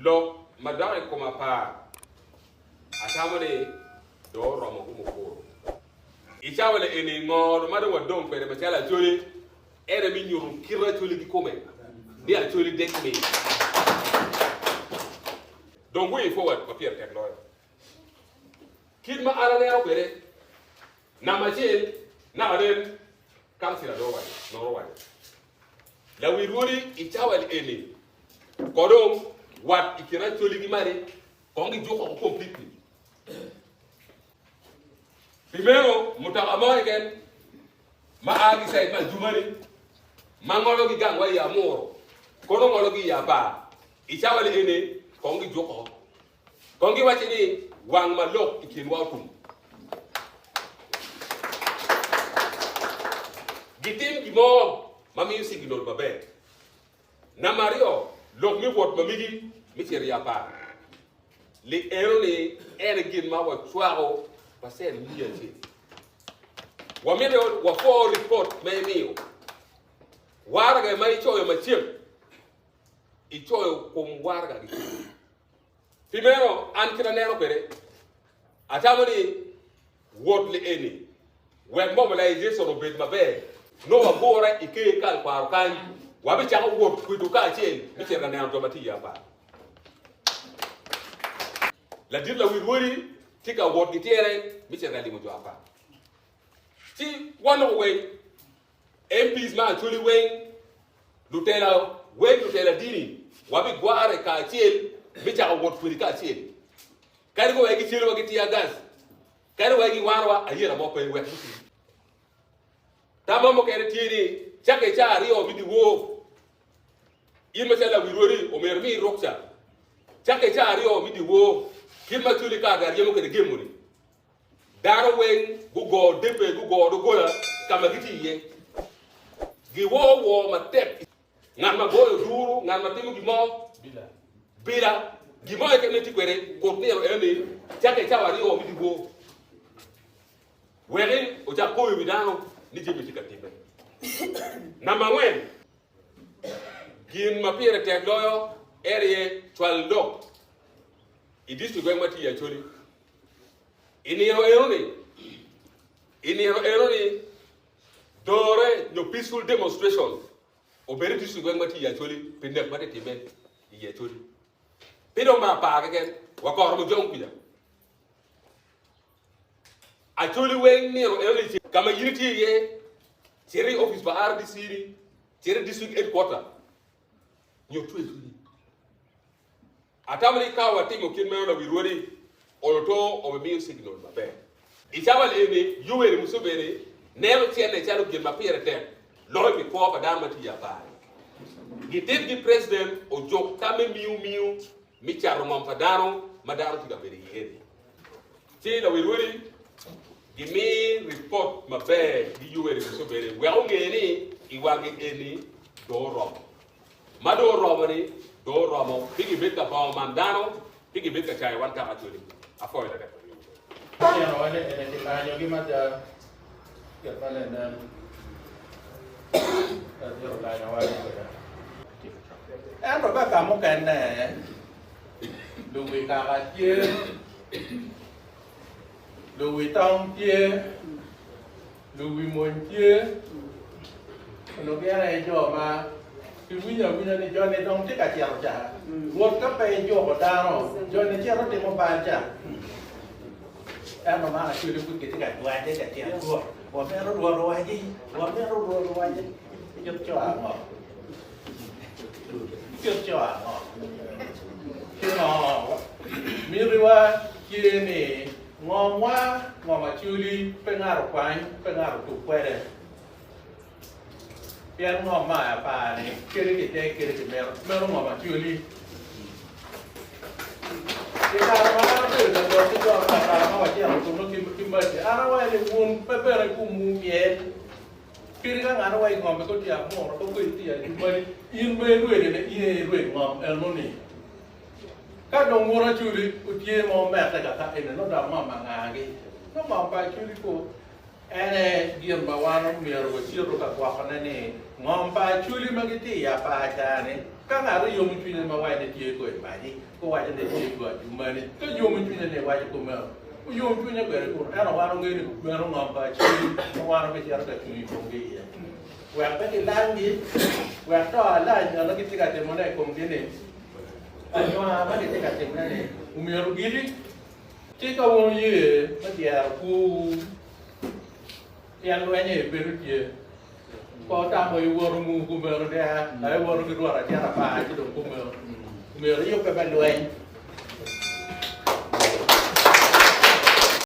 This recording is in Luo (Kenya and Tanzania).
lo madame comme apaa atamone do romo ko ko ichawale eni ngor madu wadom pere machala choli ere mi nyuru kira choli ki kome ni a choli dek me donc oui forward papier tek loy kid ma ala ne opere na machine na aren kansila do wai no wai la wiruri ichawale eni kodom wat ikira choli ki mari kongi joko completely. Primero, mutakamo again, maagi say ma jumani, mangologi gangwa ya moro, kono ngologi ya ba, ichawale ene, kongi joko, kongi wachini wang malok ikinwa tum. Gitim gimo, mami yusi ginol babe, na Mario, lok mi wot mamigi, mi cheri ya ba. Les erreurs ere gin ma wa chwaro passer milliati wa mede wa for report me mio warga mai choyo machim I choyo kum warga gi primero an kira nero pere atamani wot le eni when mobilization of bet mabe no wa bora ike kal par kan wa bi cha wot ku du ka chen bi che na to mati ya ba la dire la wirwori tika wot gitiere mi che rali mo jo apa ti one way MPs ma actually way lutela dini wabi gware ka chiel mi cha wot furi ka chiel kari go wegi chiel wagi tia gas kari wegi warwa ayera mo pe we tama mo kere tiri chake cha rio mi di wo yima la wirwori o mermi rokcha chake cha rio mi di wo Kilma tuli ka gar yemo ke gemuri daro wen gugo depe gugo do gola kama giti ye gi wo ma tek ngan ma boyo duru ngan ma timu gi mo bila gi mo ke neti kwere ko ne ene chake chawari o mi digo were o ja ko wi dano ni je mi tikatibe na mangwen gin ma pere tek loyo ere twal dok I district going mati ya choli. Iniro eroni dore no peaceful demonstration. Oberi district going mati ya choli pindek mati timen ya choli. Pido ma pa again wakor mo jong pida. A choli wen niro eroni kama unity ye cheri office ba RDC cheri district headquarter. Nyo choli. Atamani kawa timo kinmeo na wirwori oloto obemi signal mabe ichawal ene yuwere musubere nelo tiene chalo gin mapire te loy mi ko ba dama ti ya ba gitet gi president o jok kame miu mi charo ngom padaro madaro ti gabere yedi ti la wirwori gi mi report mabe gi yuwere musubere we ngeni iwangi eni do rom mado romani do romo pigi beka pa mandano pigi beka chai wanta achuli afoy la def ya no ene di kanyo gi mata ya pale na yo la ya wa en ba ka mo kan ne lu wi ka ga tie lu wi tong tie lu wi mon tie no ge ra jo ma Thì bây giờ này cho nên đông tất cả chèo chả một cấp bè cho của ta rồi cho nên chia rất tiền một bàn chả em mà mang là chưa được cái tất cả đuôi tất cả chèo đuôi của mẹ nó đuôi gì của mẹ nó đuôi gì giúp cho à ngọ giúp cho à ngọ khi nó mi riwa kia này ngon quá ngon mà chưa đi bên ngã rồi quay bên ngã rồi tụt quay đây Pian ngom ma apa ni kiri kita mero ngom ma chuli kita mana tu dan dua tu orang kata apa dia tu nak kimba ana wa ni mun pepere ku mu mien kiri kan ana wa ngom ko dia mo ko ko dia kimba in me ruwe ni in ruwe ngom el no ni ka dong mo na chuli u tie mo me ta ka ene no da ma ma nga gi no ma pa chuli ko ene gir ma wano miero go chiru ka kwa kana ne ngompa chuli magiti ya pa chane kanga ro yomu chune ma wa ne tie ko ba ni ko wa ne tie ko mani to yomu chune ne wa ko ma yomu chune ko ko ana wano ngi ni mero ngompa chuli ma wano ke jar ka chuni ko ngi ya wa pa ke langi wa to ala nya no kiti ka te mona ko ngi ne anyo ma ke te ka te mona ne umiero giri ti ka won ye ma dia ku yang luanya berutia, kau tak mau warung kumer dia, saya warung kedua raja apa aja dong kumer, kumer iyo kebeluan,